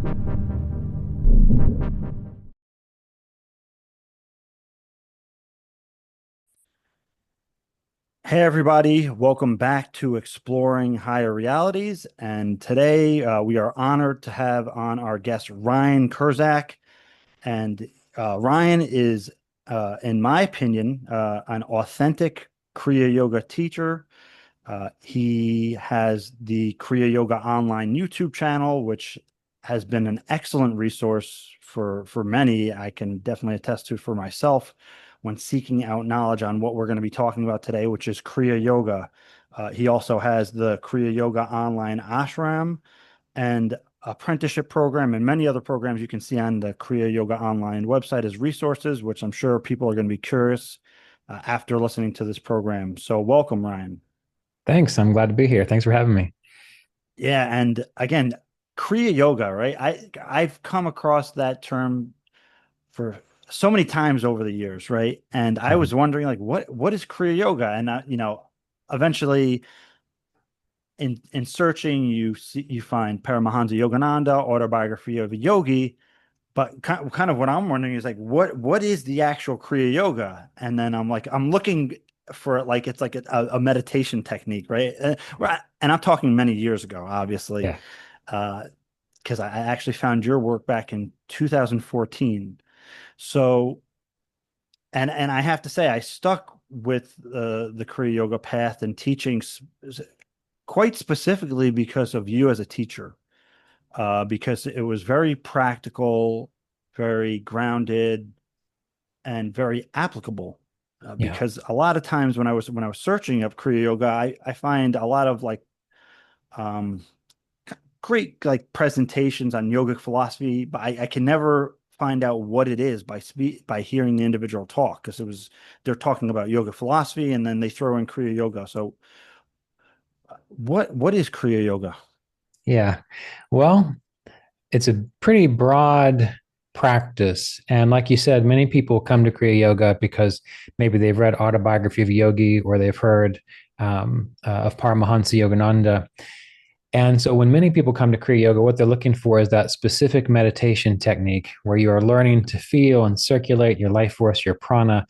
Hey, everybody, welcome back to Exploring Higher Realities. And today we are honored to have on our guest Ryan Kurczak. And Ryan is, in my opinion, an authentic Kriya Yoga teacher. He has the Kriya Yoga online YouTube channel, which has been an excellent resource for many. I can definitely attest to for myself when seeking out knowledge on what we're going to be talking about today, which is Kriya Yoga. He also has the Kriya Yoga online ashram and apprenticeship program and many other programs you can see on the Kriya Yoga online website as resources, which I'm sure people are going to be curious after listening to this program. So welcome, Ryan. Thanks. I'm glad to be here. Thanks for having me. Yeah, and again, Kriya Yoga, right? I've come across that term for so many times over the years, right? And I Mhm. was wondering, like, what is Kriya Yoga? And eventually in searching, you find Paramahansa Yogananda, Autobiography of a Yogi. But kind of what I'm wondering is like, what is the actual Kriya Yoga? And then I'm looking for it like it's like a meditation technique, right? And I'm talking many years ago, obviously, Yeah. because I actually found your work back in 2014. So, and I have to say, I stuck with the Kriya Yoga path and teachings quite specifically because of you as a teacher, because it was very practical, very grounded, and very applicable. Yeah. Because a lot of times when I was searching up Kriya Yoga, I find a lot of like um, great like presentations on yogic philosophy, but I can never find out what it is by hearing the individual talk because it was they're talking about yoga philosophy and then they throw in Kriya Yoga. So what is Kriya Yoga? Yeah. Well, it's a pretty broad practice. And like you said, many people come to Kriya Yoga because maybe they've read Autobiography of a Yogi or they've heard of Paramahansa Yogananda. And so when many people come to Kriya Yoga, what they're looking for is that specific meditation technique where you are learning to feel and circulate your life force, your prana,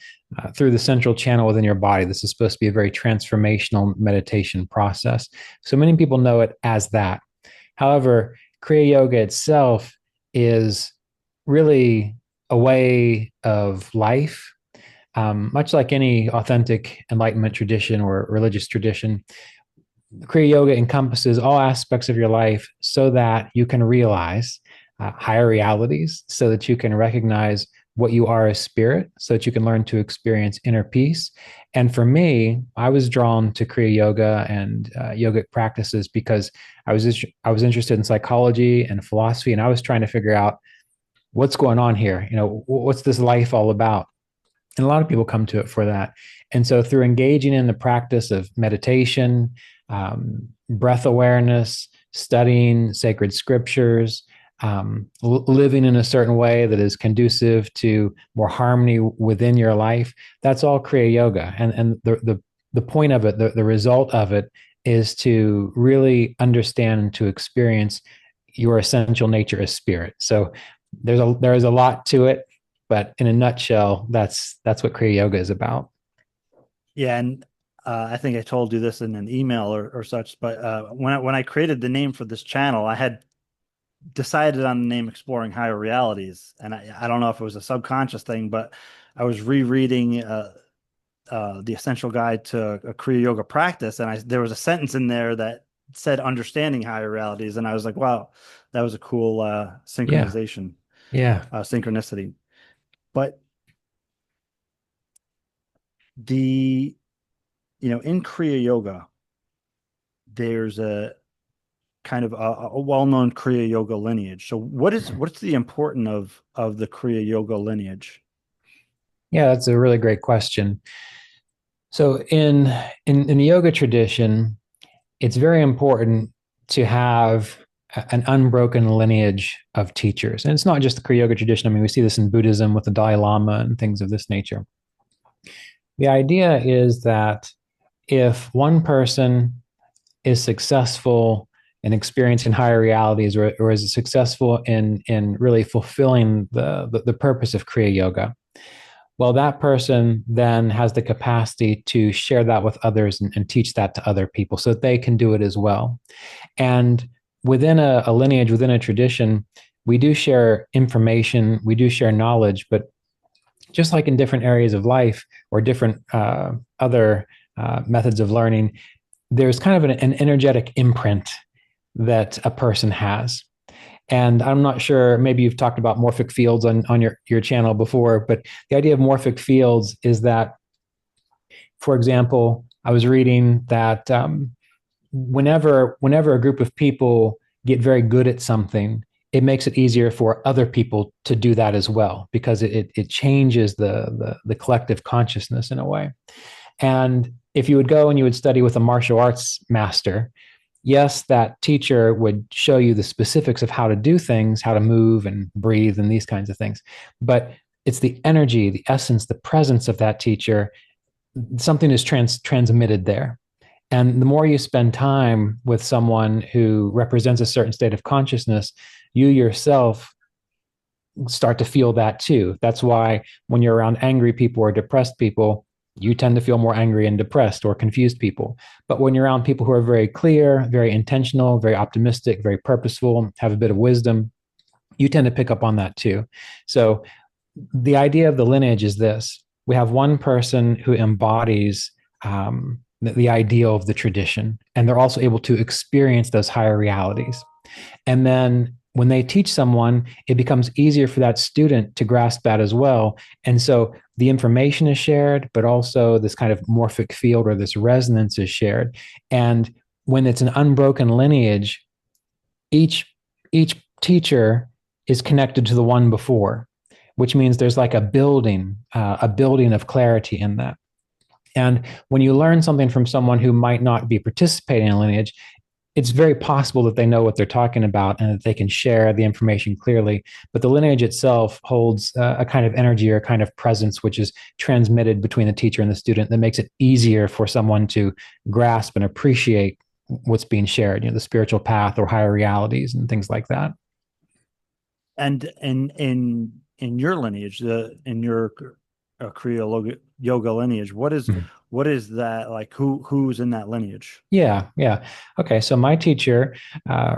through the central channel within your body. This is supposed to be a very transformational meditation process. So many people know it as that. However, Kriya Yoga itself is really a way of life. Much like any authentic enlightenment tradition or religious tradition, Kriya Yoga encompasses all aspects of your life so that you can realize higher realities, so that you can recognize what you are as spirit, so that you can learn to experience inner peace. And for me, I was drawn to Kriya Yoga and yogic practices because I was interested in psychology and philosophy, and I was trying to figure out what's going on here. You know, what's this life all about? And a lot of people come to it for that. And so, through engaging in the practice of meditation, breath awareness, studying sacred scriptures, living in a certain way that is conducive to more harmony within your life, that's all Kriya Yoga. And the point of it, the result of it, is to really understand and to experience your essential nature as spirit. So there is a lot to it, but in a nutshell, that's what Kriya Yoga is about. Yeah, and I think I told you this in an email or such, but when I created the name for this channel, I had decided on the name Exploring Higher Realities, and I don't know if it was a subconscious thing, but I was rereading the Essential Guide to a Kriya Yoga Practice, and there was a sentence in there that said "Understanding Higher Realities," and I was like, "Wow, that was a cool Yeah, synchronization, yeah, synchronicity." But the in Kriya Yoga, there's a kind of a well-known Kriya Yoga lineage. So what's the importance of the Kriya Yoga lineage? yeah. That's a really great question. So in the yoga tradition, it's very important to have an unbroken lineage of teachers, and it's not just the Kriya Yoga tradition. I mean, we see this in Buddhism with the Dalai Lama and things of this nature. The idea is that if one person is successful and experiencing higher realities, or is successful in really fulfilling the purpose of Kriya Yoga. Well, that person then has the capacity to share that with others and teach that to other people so that they can do it as well. And within a lineage, within a tradition, we do share information, we do share knowledge, but just like in different areas of life or different other methods of learning, there's kind of an energetic imprint that a person has. And I'm not sure, maybe you've talked about morphic fields on your channel before, but the idea of morphic fields is that, for example, I was reading that whenever a group of people get very good at something, it makes it easier for other people to do that as well, because it changes the collective consciousness in a way. And if you would go and you would study with a martial arts master, yes, that teacher would show you the specifics of how to do things, how to move and breathe and these kinds of things. But it's the energy, the essence, the presence of that teacher. Something is transmitted there. And the more you spend time with someone who represents a certain state of consciousness, you yourself start to feel that too. That's why when you're around angry people or depressed people, you tend to feel more angry and depressed, or confused people. But when you're around people who are very clear, very intentional, very optimistic, very purposeful, have a bit of wisdom, you tend to pick up on that too. So the idea of the lineage is this: we have one person who embodies the ideal of the tradition, and they're also able to experience those higher realities. And then when they teach someone, it becomes easier for that student to grasp that as well. And so the information is shared, but also this kind of morphic field or this resonance is shared. And when it's an unbroken lineage, each teacher is connected to the one before, which means there's like a building of clarity in that. And when you learn something from someone who might not be participating in lineage, it's very possible that they know what they're talking about and that they can share the information clearly. But the lineage itself holds a kind of energy or a kind of presence which is transmitted between the teacher and the student that makes it easier for someone to grasp and appreciate what's being shared, the spiritual path or higher realities and things like that. And in your lineage, in your Kriya Yoga lineage, Mhm. what is that like? Who's in that lineage? Yeah, yeah. Okay, so my teacher,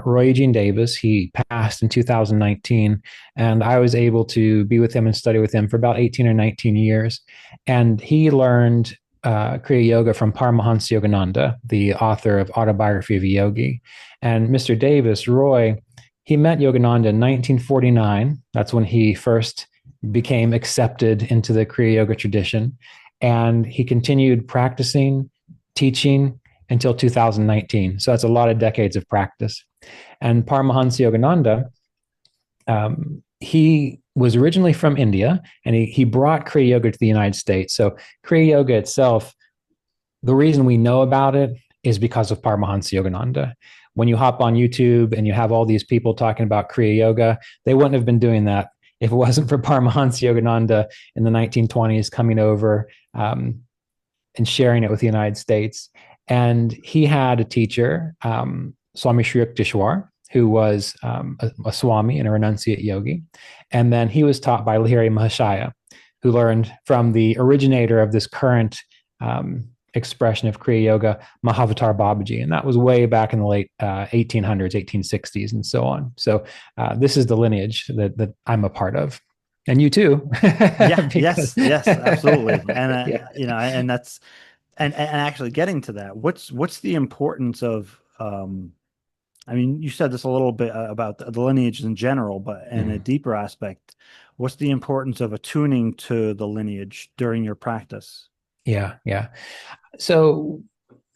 Roy Eugene Davis, he passed in 2019, and I was able to be with him and study with him for about 18 or 19 years. And he learned Kriya Yoga from Paramahansa Yogananda, the author of Autobiography of a Yogi. And Mr. Davis, Roy, he met Yogananda in 1949. That's when he first became accepted into the Kriya Yoga tradition. And he continued practicing, teaching until 2019. So that's a lot of decades of practice. And Paramahansa Yogananda, he was originally from India, and he brought Kriya Yoga to the United States. So Kriya Yoga itself, the reason we know about it is because of Paramahansa Yogananda. When you hop on YouTube and you have all these people talking about Kriya Yoga, they wouldn't have been doing that if it wasn't for Paramahansa Yogananda in the 1920s coming over and sharing it with the United States. And he had a teacher, Swami Sri Yukteswar, who was a Swami and a renunciate yogi. And then he was taught by Lahiri Mahashaya, who learned from the originator of this current expression of Kriya Yoga, Mahavatar Babaji. And that was way back in the late 1800s, 1860s, and so on. So this is the lineage that I'm a part of. And you too. Yeah, Because yes, absolutely. And yeah. and that's and actually getting to that, what's the importance of I mean, you said this a little bit about the lineage in general, but in a Mhm. deeper aspect, what's the importance of attuning to the lineage during your practice? Yeah, yeah. So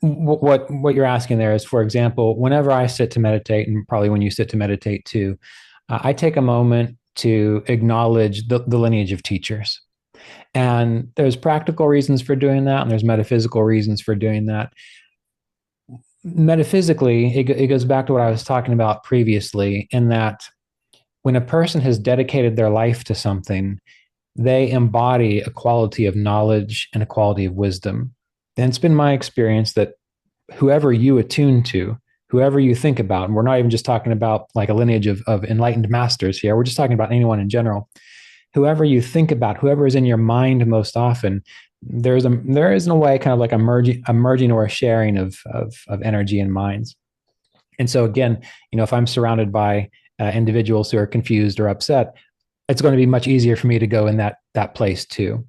what you're asking there is, for example, whenever I sit to meditate, and probably when you sit to meditate too, I take a moment to acknowledge the lineage of teachers. And there's practical reasons for doing that, and there's metaphysical reasons for doing that. Metaphysically, it goes back to what I was talking about previously, in that when a person has dedicated their life to something, they embody a quality of knowledge and a quality of wisdom. And it's been my experience that whoever you attune to whoever you think about, and we're not even just talking about like a lineage of enlightened masters here, we're just talking about anyone in general, whoever you think about, whoever is in your mind most often, there is in a way kind of like a merging or a sharing of energy and minds. And so again, if I'm surrounded by individuals who are confused or upset, it's going to be much easier for me to go in that place too.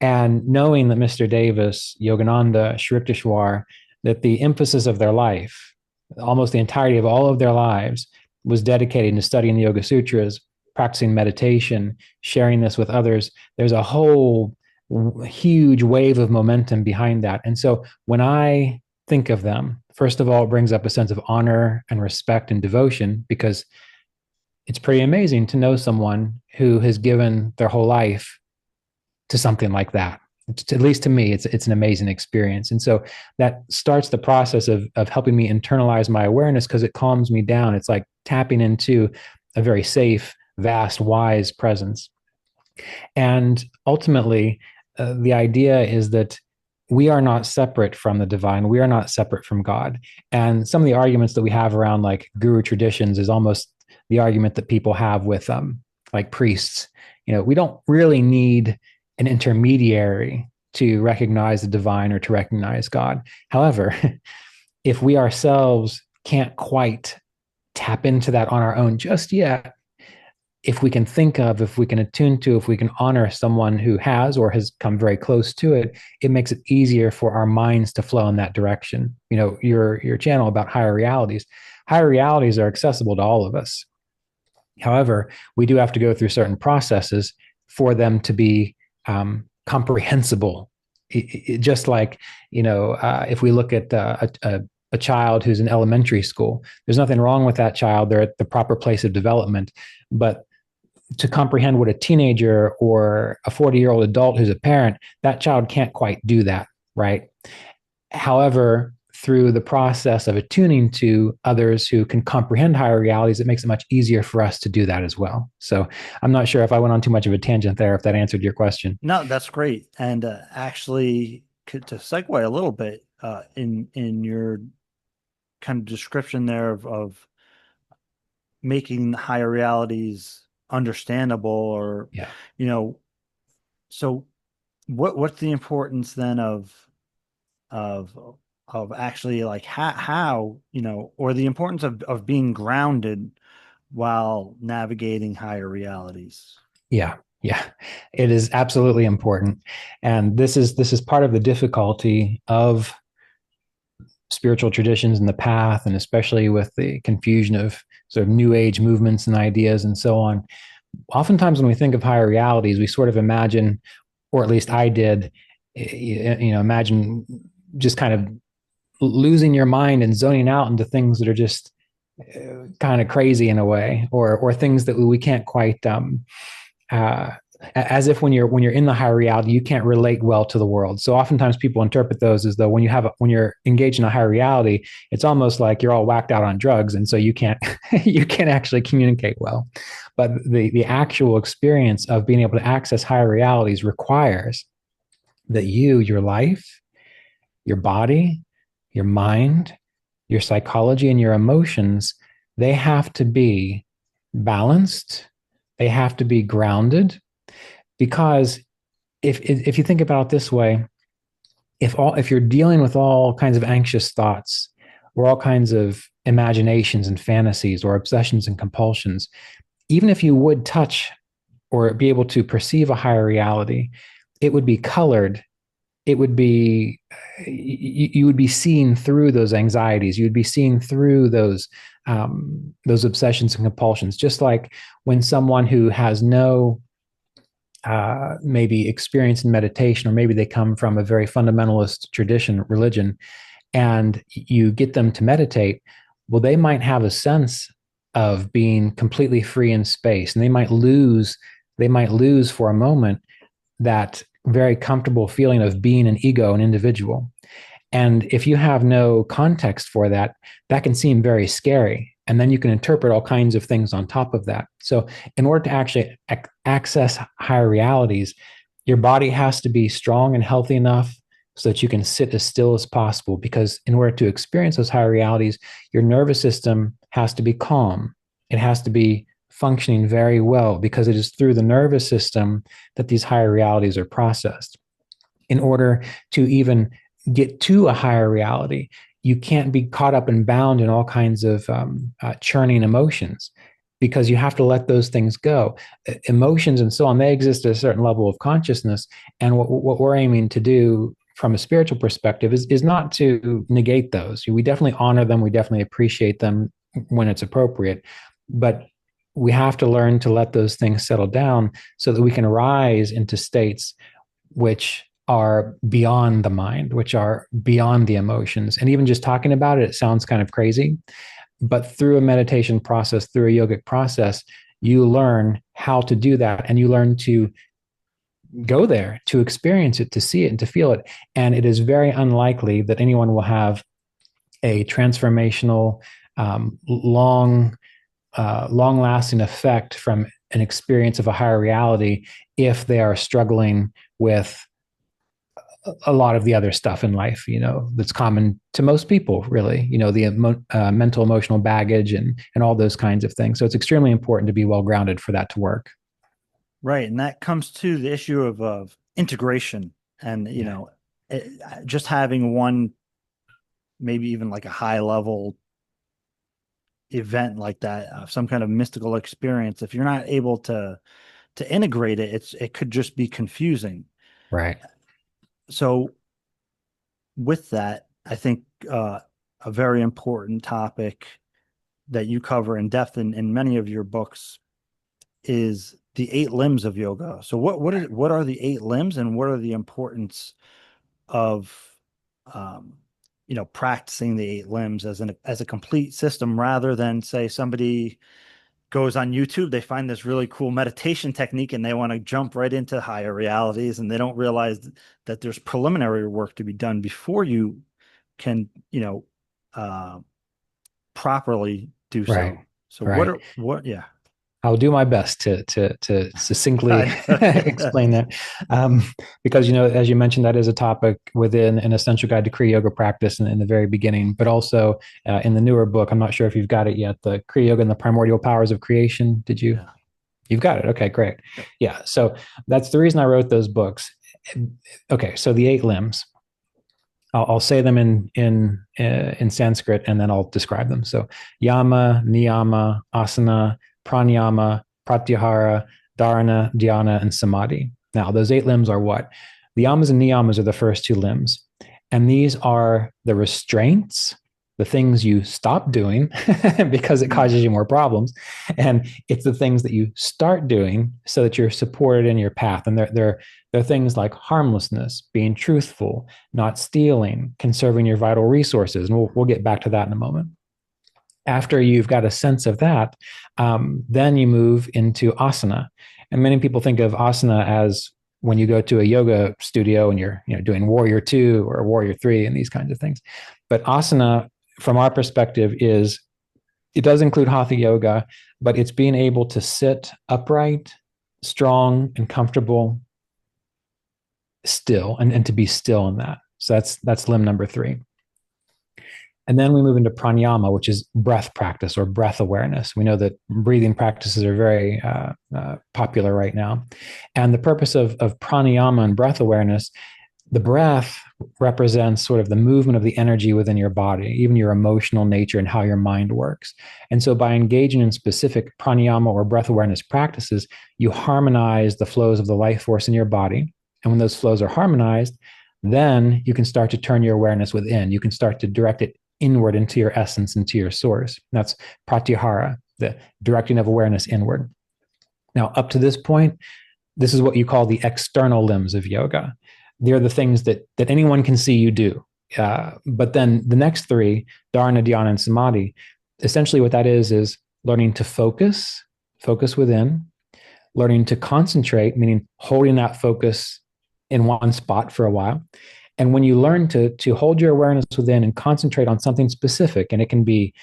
And knowing that Mr. Davis, Yogananda, Sri Yukteswar, that the emphasis of their life, almost the entirety of all of their lives, was dedicated to studying the Yoga Sutras, practicing meditation, sharing this with others. There's a whole huge wave of momentum behind that. And so when I think of them, first of all, it brings up a sense of honor and respect and devotion, because it's pretty amazing to know someone who has given their whole life to something like that. At least to me, it's an amazing experience. And so that starts the process of helping me internalize my awareness, because it calms me down. It's like tapping into a very safe, vast, wise presence. And ultimately, the idea is that we are not separate from the divine. We are not separate from God. And some of the arguments that we have around like guru traditions is almost the argument that people have with like priests. We don't really need an intermediary to recognize the divine or to recognize God. However, if we ourselves can't quite tap into that on our own just yet, if we can if we can attune to, if we can honor someone who has or has come very close to it, it makes it easier for our minds to flow in that direction. Your channel about higher realities are accessible to all of us. However, we do have to go through certain processes for them to be comprehensible. Just like, if we look at a child who's in elementary school, there's nothing wrong with that child. They're at the proper place of development. But to comprehend what a teenager or a 40-year-old adult who's a parent, that child can't quite do that, right? However, through the process of attuning to others who can comprehend higher realities, it makes it much easier for us to do that as well. So I'm not sure if I went on too much of a tangent there, if that answered your question. No, that's great. And actually, to segue a little bit, in your kind of description there of making higher realities understandable, or Yeah. you know so what's the importance then of of actually, like, how or the importance of being grounded while navigating higher realities? Yeah. Yeah. It is absolutely important. And this is part of the difficulty of spiritual traditions in the path, and especially with the confusion of sort of new age movements and ideas and so on. Oftentimes when we think of higher realities, we sort of imagine, or at least I did, imagine just kind of losing your mind and zoning out into things that are just kind of crazy in a way, or things that we can't quite uh, as if when you're in the higher reality, you can't relate well to the world. So oftentimes people interpret those as though when you're engaged in a higher reality, it's almost like you're all whacked out on drugs, and so you can't you can't actually communicate well. But the actual experience of being able to access higher realities requires that your life, your body, your mind, your psychology, and your emotions, they have to be balanced. They have to be grounded, because if you think about it this way, if you're dealing with all kinds of anxious thoughts or all kinds of imaginations and fantasies or obsessions and compulsions, even if you would touch or be able to perceive a higher reality, it would be colored. It would be you would be seeing through those anxieties. You would be seeing through those obsessions and compulsions. Just like when someone who has no maybe experience in meditation, or maybe they come from a very fundamentalist tradition, religion, and you get them to meditate, well, they might have a sense of being completely free in space, and they might lose for a moment that very comfortable feeling of being an ego, an individual. And if you have no context for that, that can seem very scary. And then you can interpret all kinds of things on top of that. So, in order to actually access higher realities, your body has to be strong and healthy enough so that you can sit as still as possible. Because in order to experience those higher realities, your nervous system has to be calm. It has to be functioning very well, because it is through the nervous system that these higher realities are processed. In order to even get to a higher reality, you can't be caught up and bound in all kinds of churning emotions, because you have to let those things go. Emotions and so on, they exist at a certain level of consciousness. And what we're aiming to do from a spiritual perspective is not to negate those. We definitely honor them. We definitely appreciate them when it's appropriate. But we have to learn to let those things settle down so that we can rise into states which are beyond the mind, which are beyond the emotions. And even just talking about it, it sounds kind of crazy. But through a meditation process, through a yogic process, you learn how to do that, and you learn to go there, to experience it, to see it, and to feel it. And it is very unlikely that anyone will have a transformational, long-lasting effect from an experience of a higher reality if they are struggling with a lot of the other stuff in life, that's common to most people, really, the mental, emotional baggage and all those kinds of things. So it's extremely important to be well grounded for that to work. Right. And that comes to the issue of integration and, Yeah. just having one, maybe even like a high level event like that, some kind of mystical experience. If you're not able to integrate it, it could just be confusing. Right. So with that, I think a very important topic that you cover in depth in many of your books is the eight limbs of yoga. So what are the eight limbs, and what are the importance of um, practicing the eight limbs as a complete system, rather than, say, somebody goes on YouTube, they find this really cool meditation technique and they want to jump right into higher realities, and they don't realize that there's preliminary work to be done before you can, uh, properly do Right. so. So Right. yeah. I'll do my best to succinctly I- explain that, because as you mentioned, that is a topic within an essential guide to Kriya Yoga practice in the very beginning, but also in the newer book. I'm not sure if you've got it yet. The Kriya Yoga and the Primordial Powers of Creation. Did you? yeah. You've got it. Okay, great. Yep. Yeah. So that's the reason I wrote those books. Okay. So the eight limbs. I'll say them in Sanskrit, and then I'll describe them. So yama, niyama, asana, pranayama, pratyahara, dharana, dhyana, and samadhi. Now, those eight limbs are what? The yamas and niyamas are the first two limbs. And these are the restraints, the things you stop doing because it Mm. causes you more problems. And it's the things that you start doing so that you're supported in your path. And they're things like harmlessness, being truthful, not stealing, conserving your vital resources. And we'll get back to that in a moment. After you've got a sense of that, then you move into asana. And many people think of asana as when you go to a yoga studio and you're doing warrior 2 or warrior 3 and these kinds of things. But asana, from our perspective, it does include hatha yoga, but it's being able to sit upright, strong, and comfortable, still, and to be still in that. So that's limb number 3. And then we move into pranayama, which is breath practice or breath awareness. We know that breathing practices are very popular right now. And the purpose of pranayama and breath awareness, the breath represents sort of the movement of the energy within your body, even your emotional nature and how your mind works. And so by engaging in specific pranayama or breath awareness practices, you harmonize the flows of the life force in your body. And when those flows are harmonized, then you can start to turn your awareness within. You can start to direct it inward into your essence, into your source. That's pratyahara, the directing of awareness inward. Now, up to this point, this is what you call the external limbs of yoga. They're the things that anyone can see you do. But then the next 3, dharana, dhyana, and samadhi, essentially what that is learning to focus within, learning to concentrate, meaning holding that focus in one spot for a while. And when you learn to hold your awareness within and concentrate on something specific, and it can be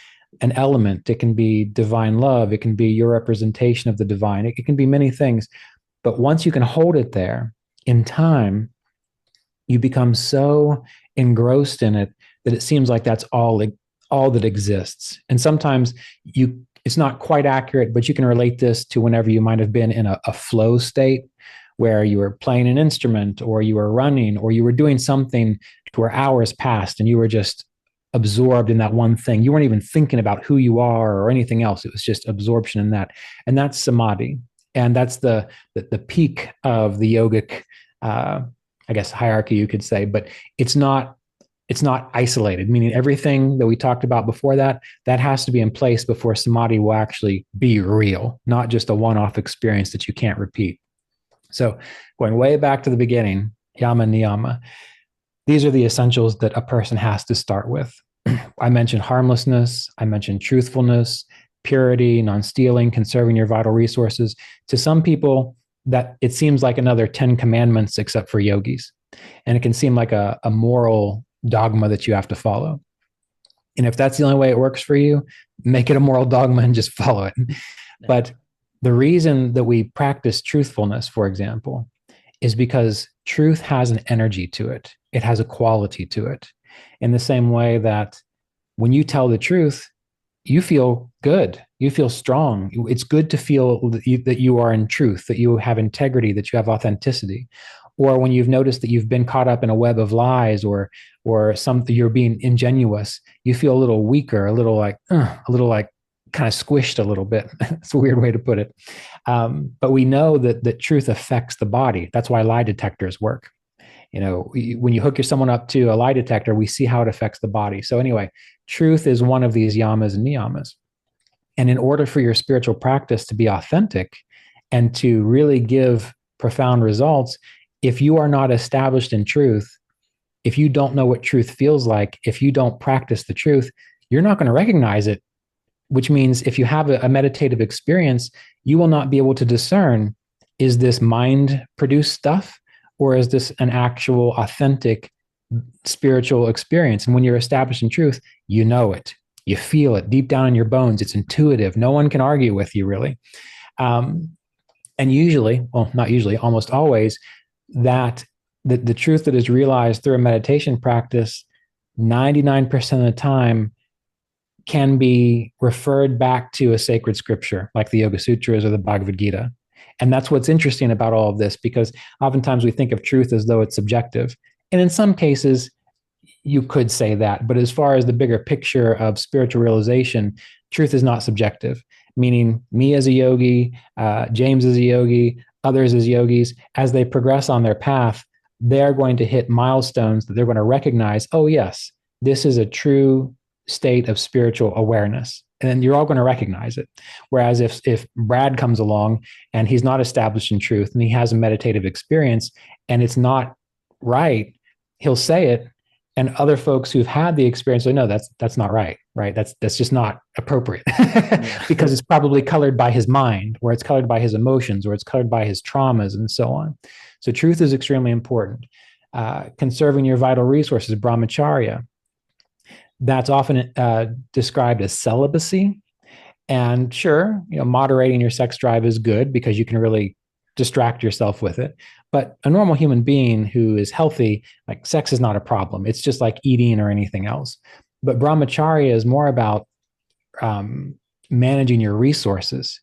an element, it can be divine love, it can be your representation of the divine, it can be many things. But once you can hold it there in time, you become so engrossed in it that it seems like that's all that exists. And sometimes it's not quite accurate, but you can relate this to whenever you might have been in a flow state where you were playing an instrument or you were running or you were doing something to where hours passed and you were just absorbed in that one thing. You weren't even thinking about who you are or anything else. It was just absorption in that. And that's samadhi. And that's the peak of the yogic, I guess, hierarchy, you could say, but it's not isolated, meaning everything that we talked about before that has to be in place before samadhi will actually be real, not just a one-off experience that you can't repeat. So going way back to the beginning, yama niyama, these are the essentials that a person has to start with. I mentioned harmlessness, I mentioned truthfulness, purity, non-stealing, conserving your vital resources. To some people, that it seems like another 10 commandments except for yogis. And it can seem like a moral dogma that you have to follow. And if that's the only way it works for you, make it a moral dogma and just follow it. But the reason that we practice truthfulness, for example, is because truth has an energy to it. It has a quality to it. In the same way that when you tell the truth, you feel good. You feel strong. It's good to feel that you are in truth, that you have integrity, that you have authenticity. Or when you've noticed that you've been caught up in a web of lies or something, you're being ingenuous, you feel a little weaker, a little like kind of squished a little bit. It's a weird way to put it. But we know that truth affects the body. That's why lie detectors work. When you hook someone up to a lie detector, we see how it affects the body. So anyway, truth is one of these yamas and niyamas. And in order for your spiritual practice to be authentic and to really give profound results, if you are not established in truth, if you don't know what truth feels like, if you don't practice the truth, you're not going to recognize it, which means if you have a meditative experience, you will not be able to discern, is this mind produced stuff or is this an actual authentic spiritual experience? And when you're established in truth, you know it, you feel it deep down in your bones. It's intuitive. No one can argue with you, really. And usually, well, not usually, almost always, that the truth that is realized through a meditation practice, 99% of the time, can be referred back to a sacred scripture like the Yoga Sutras or the Bhagavad Gita. And that's what's interesting about all of this, because oftentimes we think of truth as though it's subjective. And in some cases, you could say that. But as far as the bigger picture of spiritual realization, truth is not subjective, meaning me as a yogi, James as a yogi, others as yogis, as they progress on their path, they're going to hit milestones that they're going to recognize, oh, yes, this is a true state of spiritual awareness. And then you're all going to recognize it. Whereas if Brad comes along and he's not established in truth and he has a meditative experience and it's not right, he'll say it. And other folks who've had the experience say, no, that's not right, right? That's just not appropriate because it's probably colored by his mind, or it's colored by his emotions, or it's colored by his traumas and so on. So truth is extremely important. Conserving your vital resources, brahmacharya, that's often described as celibacy. And sure, moderating your sex drive is good because you can really distract yourself with it. But a normal human being who is healthy, like, sex is not a problem. It's just like eating or anything else. But brahmacharya is more about managing your resources.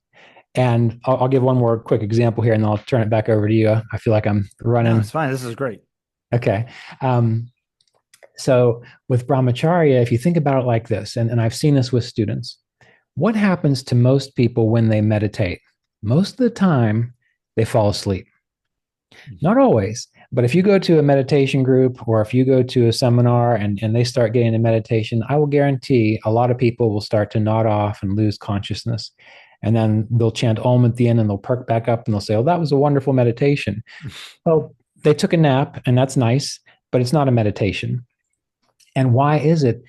And I'll give one more quick example here, and then I'll turn it back over to you. I feel like I'm running. No, it's fine. This is great. Okay. So with brahmacharya, if you think about it like this, and I've seen this with students, what happens to most people when they meditate? Most of the time, they fall asleep. Not always, but if you go to a meditation group or if you go to a seminar and they start getting into meditation, I will guarantee a lot of people will start to nod off and lose consciousness. And then they'll chant Om at the end and they'll perk back up and they'll say, oh, that was a wonderful meditation. Well, they took a nap and that's nice, but it's not a meditation. And why is it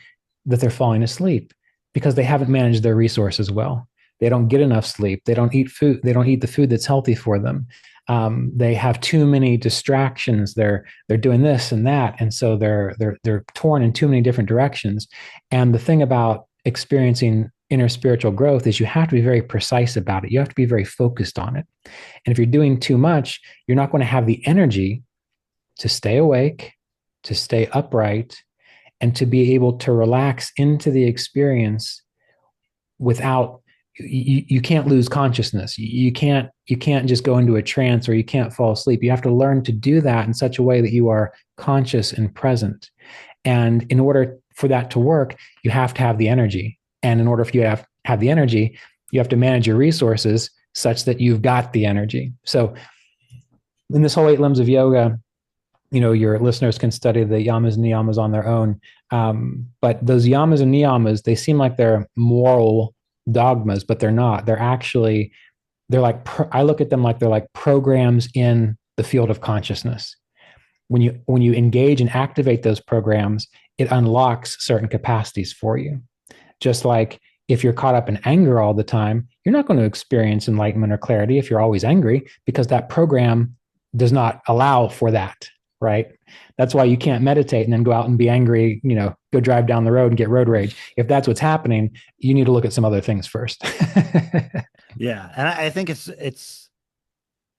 that they're falling asleep? Because they haven't managed their resources well. They don't get enough sleep. They don't eat food. They don't eat the food that's healthy for them. They have too many distractions. They're doing this and that, and so they're torn in too many different directions. And the thing about experiencing inner spiritual growth is you have to be very precise about it. You have to be very focused on it. And if you're doing too much, you're not going to have the energy to stay awake, to stay upright, and to be able to relax into the experience without you can't lose consciousness. You can't just go into a trance, or you can't fall asleep. You have to learn to do that in such a way that you are conscious and present. And in order for that to work, you have to have the energy. And in order for you to have the energy, you have to manage your resources such that you've got the energy. So in this whole 8 limbs of yoga, your listeners can study the yamas and niyamas on their own. But those yamas and niyamas, they seem like they're moral dogmas, but they're not. They're like, I look at them like they're like programs in the field of consciousness. When you engage and activate those programs, it unlocks certain capacities for you. Just like if you're caught up in anger all the time, you're not going to experience enlightenment or clarity if you're always angry, because that program does not allow for that, right? That's why you can't meditate and then go out and be angry, go drive down the road and get road rage. If that's what's happening, you need to look at some other things first. Yeah, and I think it's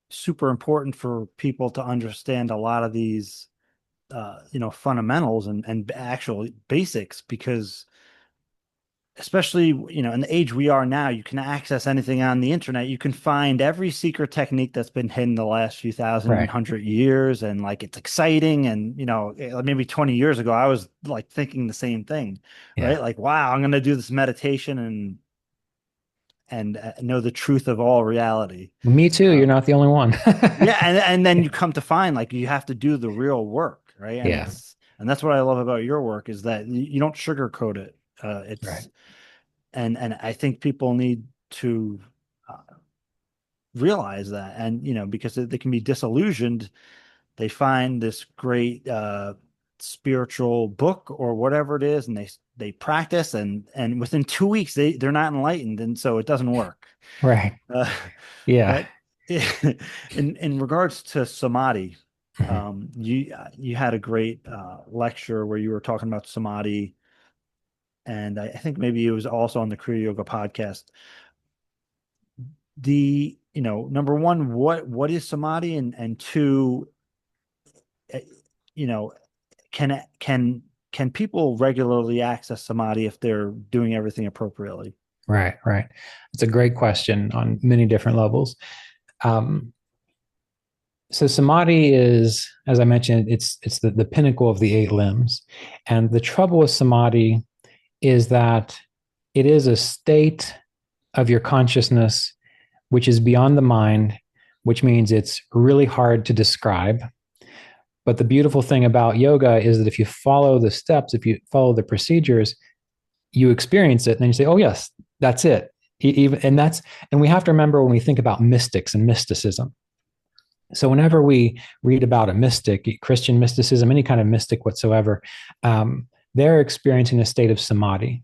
super important for people to understand a lot of these fundamentals and actual basics, because especially in the age we are now, you can access anything on the internet. You can find every secret technique that's been hidden the last few thousand Right. hundred years, and like it's exciting. And maybe 20 years ago I was like thinking the same thing, Yeah. right? Like, wow, I'm going to do this meditation and know the truth of all reality. Me too. You're uh, not the only one. yeah, and then you come to find like you have to do the real work, right? And Yeah. that's what I love about your work, is that you don't sugarcoat it. Right. It's and I think people need to uh, realize that, and because they can be disillusioned. They find this great spiritual book or whatever it is, and they practice, and within 2 weeks they're not enlightened, and so it doesn't work. Right. uh, Yeah. but in regards to samadhi, Mhm. you had a great lecture where you were talking about samadhi, and I think maybe it was also on the Kriya Yoga podcast. Number one, what is samadhi, and two, eh, you know, can people regularly access samadhi if they're doing everything appropriately? Right. Right. It's a great question on many different levels. Um, so samadhi is, as I mentioned, it's the pinnacle of the 8 limbs. And the trouble with samadhi is that it is a state of your consciousness which is beyond the mind, which means it's really hard to describe. But the beautiful thing about yoga is that if you follow the steps, if you follow the procedures, you experience it, and then you say, "Oh yes, that's it." Even and we have to remember when we think about mystics and mysticism. So whenever we read about a mystic, Christian mysticism, any kind of mystic whatsoever, they're experiencing a state of samadhi.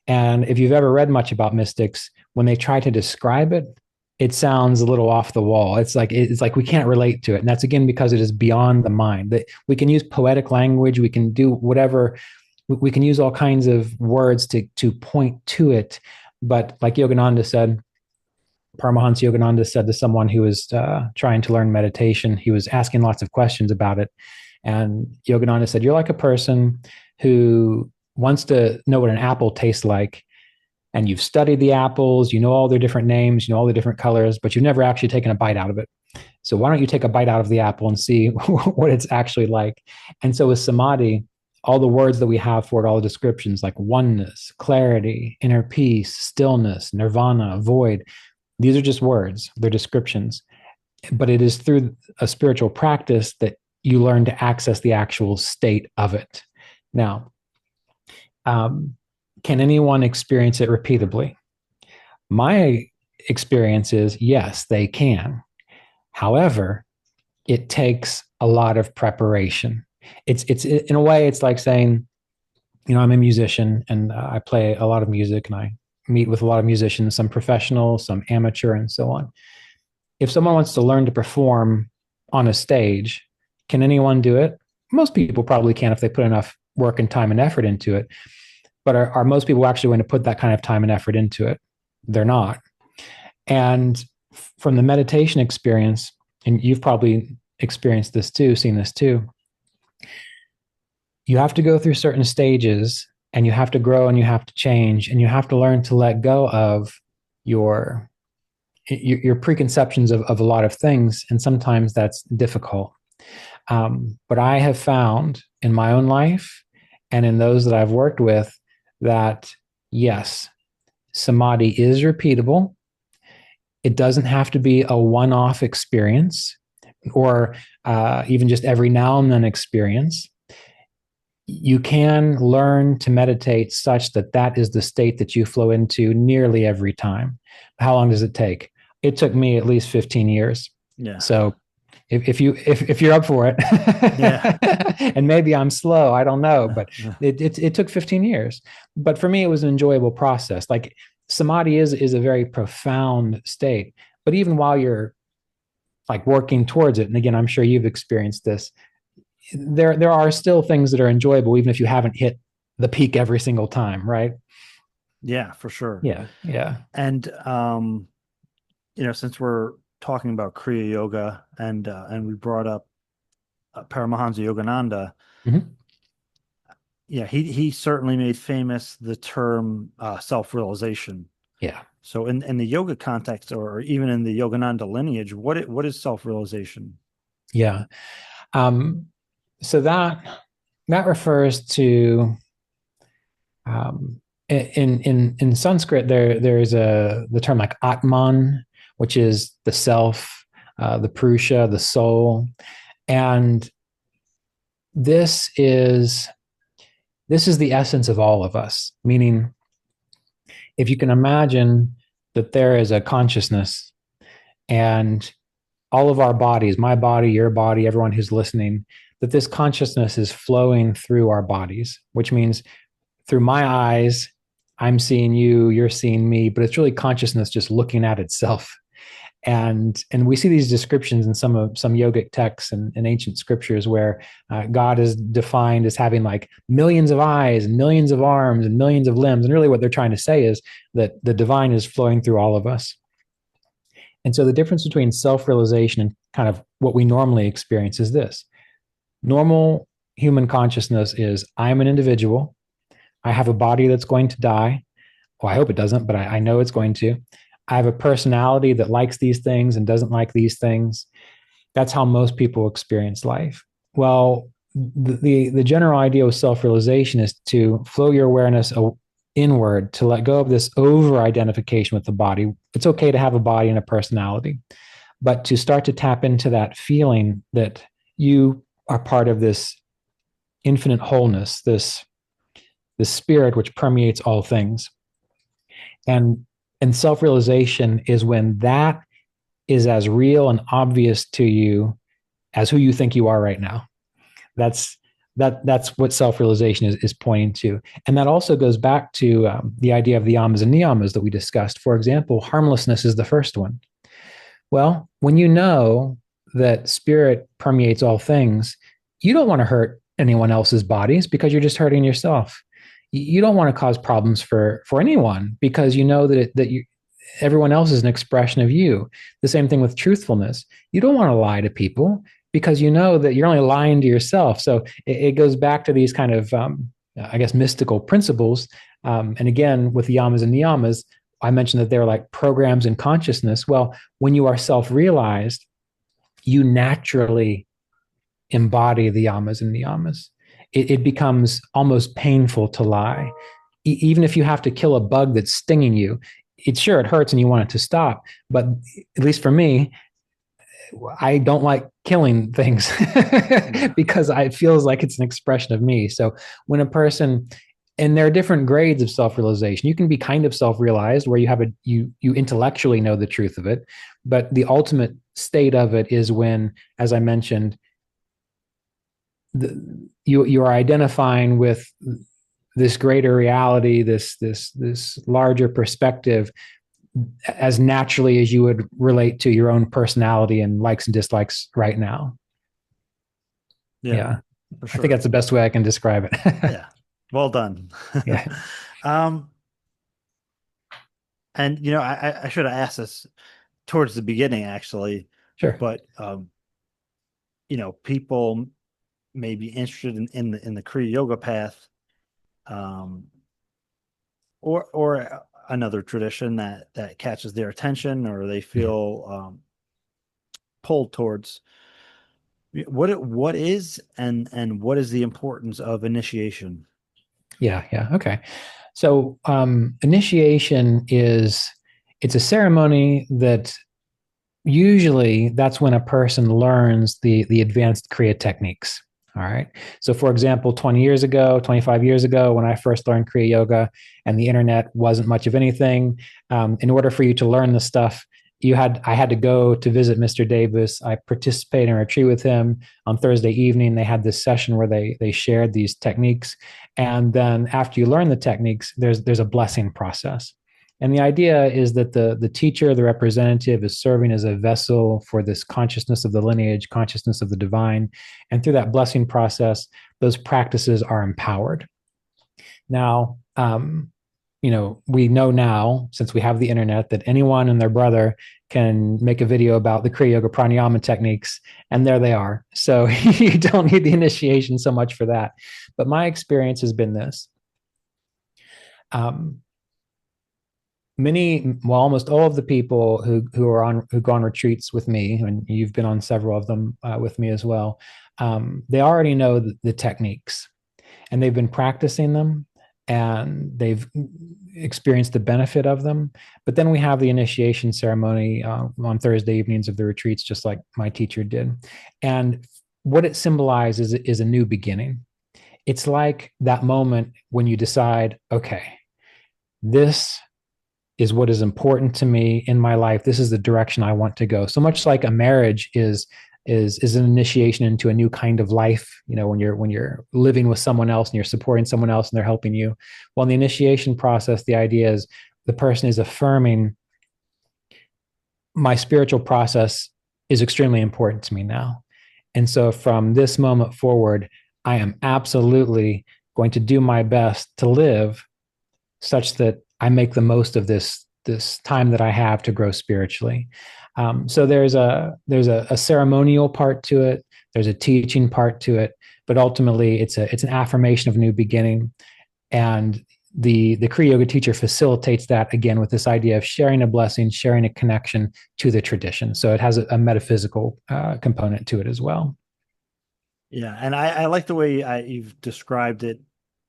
And if you've ever read much about mystics, when they try to describe it, it sounds a little off the wall. It's like we can't relate to it, and that's again because it is beyond the mind. That we can use poetic language, we can do whatever, we can use all kinds of words to point to it. But like Yogananda said, Paramahansa Yogananda said to someone who was trying to learn meditation, he was asking lots of questions about it, and Yogananda said, "You're like a person who wants to know what an apple tastes like, and you've studied the apples, you know all their different names, you know all the different colors, but you've never actually taken a bite out of it. So why don't you take a bite out of the apple and see what it's actually like?" And so with samadhi, all the words that we have for it, all the descriptions like oneness, clarity, inner peace, stillness, nirvana, void, these are just words, they're descriptions. But it is through a spiritual practice that you learn to access the actual state of it. Now, um, can anyone experience it repeatably? My experience is yes, they can. However, it takes a lot of preparation. It's in a way, it's like saying, I'm a musician and I play a lot of music and I meet with a lot of musicians, some professional, some amateur, and so on. If someone wants to learn to perform on a stage, can anyone do it? Most people probably can if they put enough work and time and effort into it. But are most people actually going to put that kind of time and effort into it? They're not. And from the meditation experience, and you've probably experienced this too, seen this too, you have to go through certain stages, and you have to grow, and you have to change, and you have to learn to let go of your your preconceptions of a lot of things, and sometimes that's difficult. But I have found in my own life and in those that I've worked with that yes, samadhi is repeatable. It doesn't have to be a one-off experience or even just every now and then experience. You can learn to meditate such that that is the state that you flow into nearly every time. How long does it take? It took me at least 15 years. Yeah. So if you're up for it, Yeah. and maybe I'm slow, I don't know, but it took 15 years. But for me, it was an enjoyable process. Like samadhi is a very profound state. But even while you're like working towards it, and again, I'm sure you've experienced this, there are still things that are enjoyable, even if you haven't hit the peak every single time, right? Yeah, for sure. Yeah, yeah. And since we're talking about Kriya Yoga and we brought up Paramahansa Yogananda, Mhm. yeah, he certainly made famous the term self-realization. Yeah, So in the yoga context, or even in the Yogananda lineage, what is self-realization? yeah. Um, so that refers to in Sanskrit there's the term like Atman, which is the self, the Purusha, the soul, and this is this is the essence of all of us. Meaning, if you can imagine that there is a consciousness and all of our bodies, my body, your body, everyone who's listening, that this consciousness is flowing through our bodies, which means through my eyes, I'm seeing you, you're seeing me, but it's really consciousness just looking at itself. And we see these descriptions in some yogic texts and ancient scriptures where God is defined as having like millions of eyes and millions of arms and millions of limbs. And really, what they're trying to say is that the divine is flowing through all of us. And so, the difference between self-realization and kind of what we normally experience is this: normal human consciousness is I'm an individual. I have a body that's going to die. Well, I hope it doesn't, but I know it's going to. I have a personality that likes these things and doesn't like these things. That's how most people experience life. Well, the general idea of self-realization is to flow your awareness inward, to let go of this over identification with the body. It's okay to have a body and a personality, but to start to tap into that feeling that you are part of this infinite wholeness, this spirit which permeates all things. And and self-realization is when that is as real and obvious to you as who you think you are right now. That's that's what self-realization is pointing to. And that also goes back to the idea of the yamas and niyamas that we discussed. For example, harmlessness is the first one. Well, when you know that spirit permeates all things, you don't want to hurt anyone else's bodies because you're just hurting yourself. You don't want to cause problems for anyone because you know that you everyone else is an expression of you. The same thing with truthfulness. You don't want to lie to people because you know that you're only lying to yourself. So it goes back to these kind of, I guess, mystical principles. And again, with the yamas and niyamas, I mentioned that they're like programs in consciousness. Well, when you are self realized, you naturally embody the yamas and niyamas. It becomes almost painful to lie. Even if you have to kill a bug that's stinging you, it hurts and you want it to stop. But at least for me, I don't like killing things Yeah. because it feels like it's an expression of me. So when a person, and there are different grades of self-realization. You can be kind of self-realized where you have you intellectually know the truth of it, but the ultimate state of it is when, as I mentioned, you are identifying with this greater reality, this larger perspective, as naturally as you would relate to your own personality and likes and dislikes right now. Yeah, Yeah, for I think sure. that's the best way I can describe it. Yeah. Well done. Yeah, Um, and I should have asked this towards the beginning actually, sure. but people may be interested in the Kriya Yoga path, um, or another tradition that catches their attention, or they Mhm. feel pulled towards. What is and what is the importance of initiation? Yeah, yeah. Okay. So initiation is it's a ceremony that usually that's when a person learns the advanced Kriya techniques. All right. So, for example, 20 years ago, 25 years ago, when I first learned Kriya Yoga and the internet wasn't much of anything, in order for you to learn the stuff, I had to go to visit Mr. Davis. I participated in a retreat with him on Thursday evening. They had this session where they shared these techniques, and then after you learn the techniques, there's a blessing process. And the idea is that the teacher, the representative, is serving as a vessel for this consciousness of the lineage, consciousness of the divine. And through that blessing process, those practices are empowered. Now, we know now, since we have the internet, that anyone and their brother can make a video about the Kriya Yoga pranayama techniques, and there they are. So you don't need the initiation so much for that. But my experience has been this. Um, almost all of the people who go on retreats with me, and you've been on several of them with me as well, they already know the techniques, and they've been practicing them, and they've experienced the benefit of them. But then we have the initiation ceremony on Thursday evenings of the retreats, just like my teacher did, and what it symbolizes is a new beginning. It's like that moment when you decide, okay, this is what is important to me in my life. This is the direction I want to go. So much like a marriage is an initiation into a new kind of life. When you're living with someone else and you're supporting someone else and they're helping you. Well, in the initiation process, the idea is the person is affirming my spiritual process is extremely important to me now. And so from this moment forward, I am absolutely going to do my best to live such that I make the most of this time that I have to grow spiritually. So there's a ceremonial part to it. There's a teaching part to it, but ultimately it's an affirmation of a new beginning. And the Kriya Yoga teacher facilitates that again with this idea of sharing a blessing, sharing a connection to the tradition. So it has a metaphysical component to it as well. Yeah, and I like the way you've described it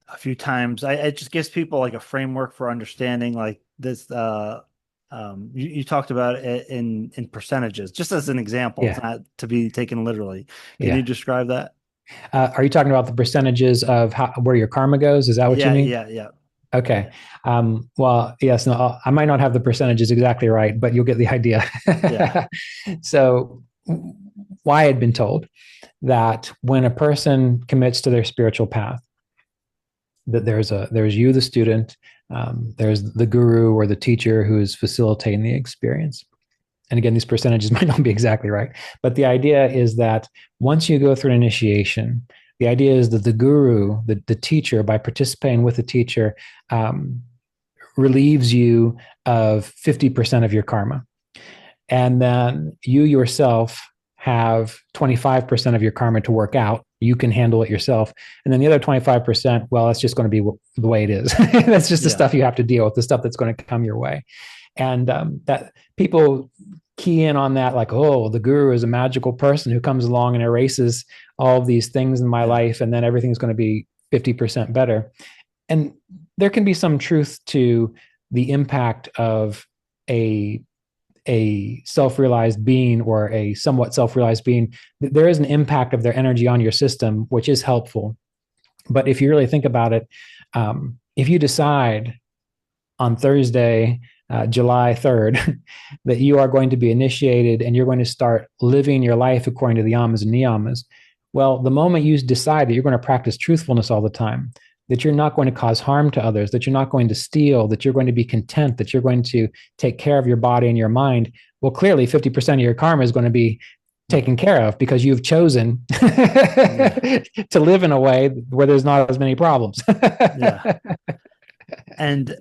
a few times. It just gives people like a framework for understanding like this. You talked about it in percentages, just as an example. It's Yeah, not to be taken literally. Can you yeah. describe that? Are you talking about the percentages of where your karma goes? Is that what you Yeah, mean? yeah, yeah, Okay. yeah, Well, yes, no, I might not have the percentages exactly right, but you'll get the idea. yeah, So, why I had been told that when a person commits to their spiritual path, that there's you, the student, there's the guru or the teacher who is facilitating the experience. And again, these percentages might not be exactly right, but the idea is that once you go through an initiation, the idea is that the guru, the teacher, by participating with the teacher, um, relieves you of 50% of your karma. And then you yourself have 25% of your karma to work out. You can handle it yourself. And then the other 25%, well, that's just going to be the way it is. That's just the yeah, stuff you have to deal with, the stuff that's going to come your way. And that people key in on that, like, oh, the guru is a magical person who comes along and erases all of these things in my yeah, life, and then everything's going to be 50% better. And there can be some truth to the impact of a self-realized being or a somewhat self-realized being. There is an impact of their energy on your system, which is helpful. But if you really think about it, if you decide on Thursday, July 3rd, that you are going to be initiated and you're going to start living your life according to the yamas and niyamas, well, the moment you decide that you're going to practice truthfulness all the time, that you're not going to cause harm to others, that you're not going to steal, that you're going to be content, that you're going to take care of your body and your mind, well, clearly 50% of your karma is going to be taken care of because you've chosen yeah, to live in a way where there's not as many problems. yeah. And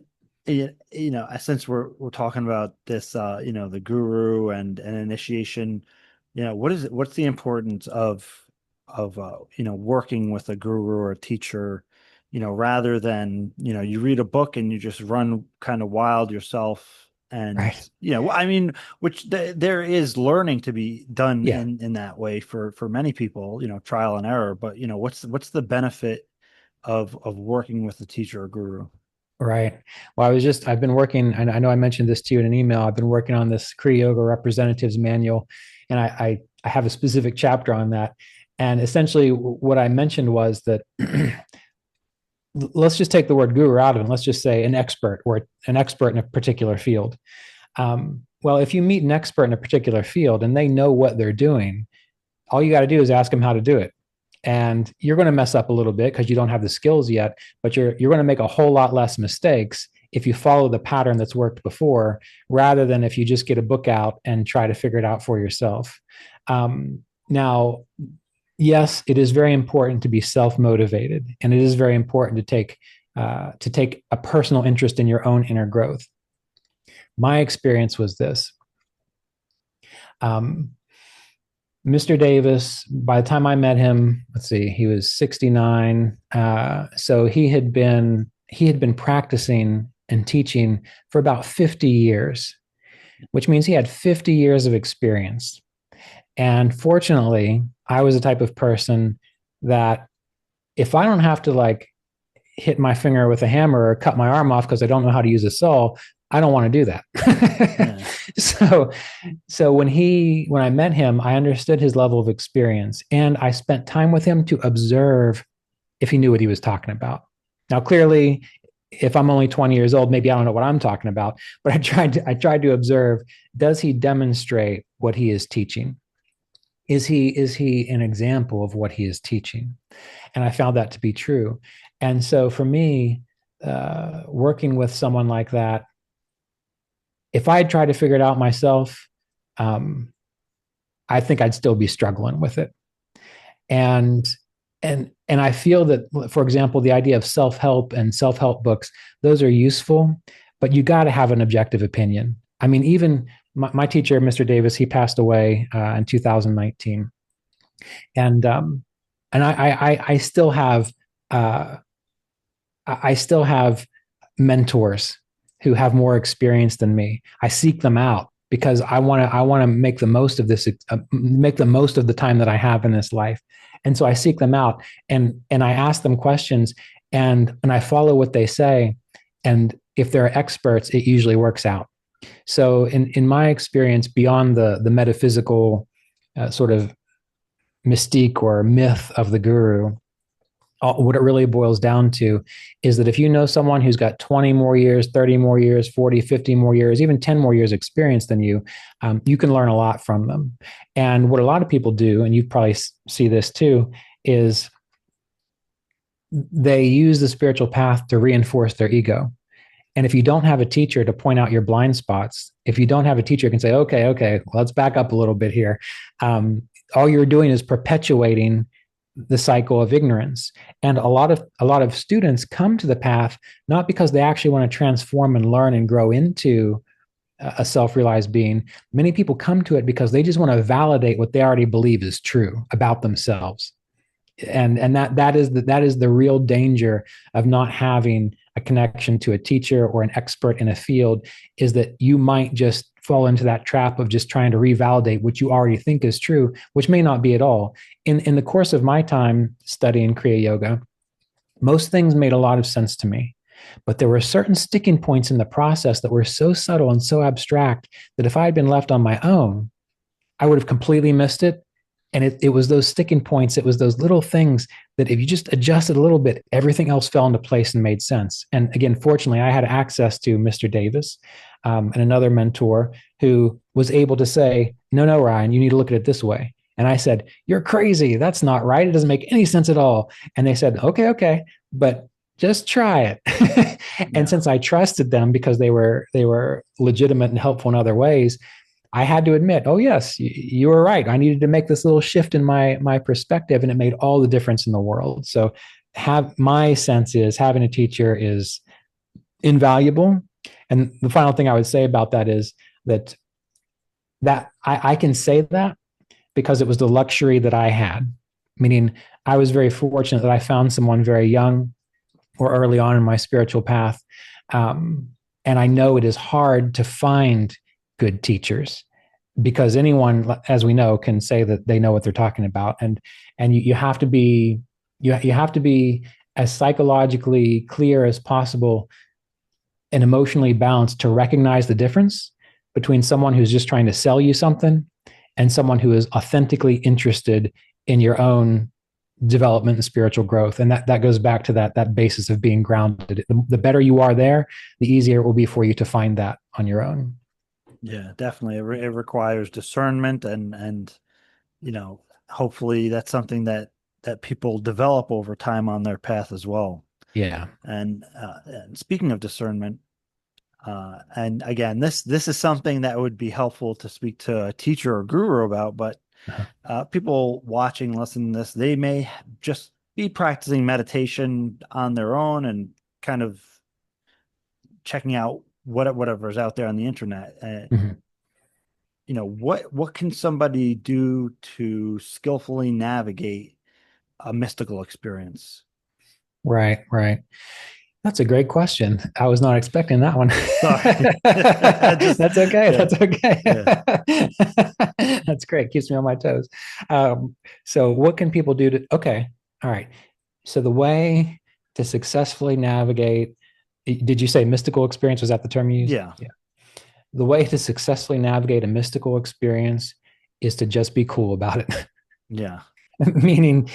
since we're talking about this, the guru and initiation, what's the importance of working with a guru or a teacher, rather than, you read a book and you just run kind of wild yourself. And, Right. I mean, which there is learning to be done Yeah. in that way for many people, trial and error. But, what's the benefit of working with a teacher or guru? Right. Well, I've been working, and I know I mentioned this to you in an email. I've been working on this Kriya Yoga Representatives Manual, and I have a specific chapter on that. And essentially, what I mentioned was that let's just take the word guru out of it. And let's just say an expert or an expert in a particular field. Well, if you meet an expert in a particular field and they know what they're doing, all you got to do is ask them how to do it. And you're going to mess up a little bit because you don't have the skills yet, but you're going to make a whole lot less mistakes if you follow the pattern that's worked before, rather than if you just get a book out and try to figure it out for yourself. Now, yes, it is very important to be self-motivated, and it is very important to take a personal interest in your own inner growth. My experience was this. Um, Mr. Davis, by the time I met him, let's see, he was 69. So he had been practicing and teaching for about 50 years, which means he had 50 years of experience. And fortunately, I was the type of person that if I don't have to like hit my finger with a hammer or cut my arm off because I don't know how to use a saw, I don't want to do that. Yeah. so when I met him, I understood his level of experience and I spent time with him to observe if he knew what he was talking about. Now, clearly, if I'm only 20 years old, maybe I don't know what I'm talking about, but I tried to observe, does he demonstrate what he is teaching? Is he an example of what he is teaching? And I found that to be true. And so for me, working with someone like that, if I had tried to figure it out myself, um, I think I'd still be struggling with it. And and I feel that, for example, the idea of self-help and self-help books, those are useful, but you got to have an objective opinion. I mean, even my teacher, Mr. Davis, he passed away in 2019, and I still have uh, I still have mentors who have more experience than me. I seek them out because I want to make the most of this, make the most of the time that I have in this life. And so I seek them out and I ask them questions and I follow what they say. And if they're experts, it usually works out. So in my experience, beyond the metaphysical sort of mystique or myth of the guru, what it really boils down to is that if you know someone who's got 20 more years, 30 more years, 40, 50 more years, even 10 more years experience than you, you can learn a lot from them. And what a lot of people do, and you probably see this too, is they use the spiritual path to reinforce their ego. And if you don't have a teacher to point out your blind spots, if you don't have a teacher who can say, okay, well, let's back up a little bit here. All you're doing is perpetuating the cycle of ignorance. And a lot of students come to the path not because they actually want to transform and learn and grow into a self-realized being. Many people come to it because they just want to validate what they already believe is true about themselves. And that is the real danger of not having a connection to a teacher or an expert in a field, is that you might just fall into that trap of just trying to revalidate what you already think is true, which may not be at all. In the course of my time studying Kriya Yoga, most things made a lot of sense to me. But there were certain sticking points in the process that were so subtle and so abstract that if I had been left on my own, I would have completely missed it. And it was those sticking points, it was those little things that if you just adjusted a little bit, everything else fell into place and made sense. And again, fortunately, I had access to Mr. Davis and another mentor who was able to say, no, Ryan, you need to look at it this way. And I said, you're crazy. That's not right. It doesn't make any sense at all. And they said, okay, but just try it. And Yeah. since I trusted them because they were legitimate and helpful in other ways, I had to admit, oh yes, you were right. I needed to make this little shift in my perspective, and it made all the difference in the world. So, my sense is having a teacher is invaluable. And the final thing I would say about that is that I can say that because it was the luxury that I had. Meaning, I was very fortunate that I found someone very young or early on in my spiritual path. Um, and I know it is hard to find good teachers because anyone, as we know, can say that they know what they're talking about. And you have to be you have to be as psychologically clear as possible and emotionally balanced to recognize the difference between someone who's just trying to sell you something and someone who is authentically interested in your own development and spiritual growth. And that goes back to that basis of being grounded. The better you are there, the easier it will be for you to find that on your own. Yeah, definitely. It requires discernment and you know, hopefully that's something that people develop over time on their path as well. Yeah. And speaking of discernment, and again, this is something that would be helpful to speak to a teacher or guru about, but Uh-huh. people watching, listening to this, they may just be practicing meditation on their own and kind of checking out whatever's out there on the internet. Mm-hmm. What can somebody do to skillfully navigate a mystical experience? Right, right. That's a great question. I was not expecting that one. Sorry. I just That's okay. yeah, That's okay. yeah, That's great. Keeps me on my toes. So, what can people do to? Okay. All right. So, the way to successfully navigate, did you say mystical experience? Was that the term you used? yeah, Yeah. The way to successfully navigate a mystical experience is to just be cool about it. yeah, meaning,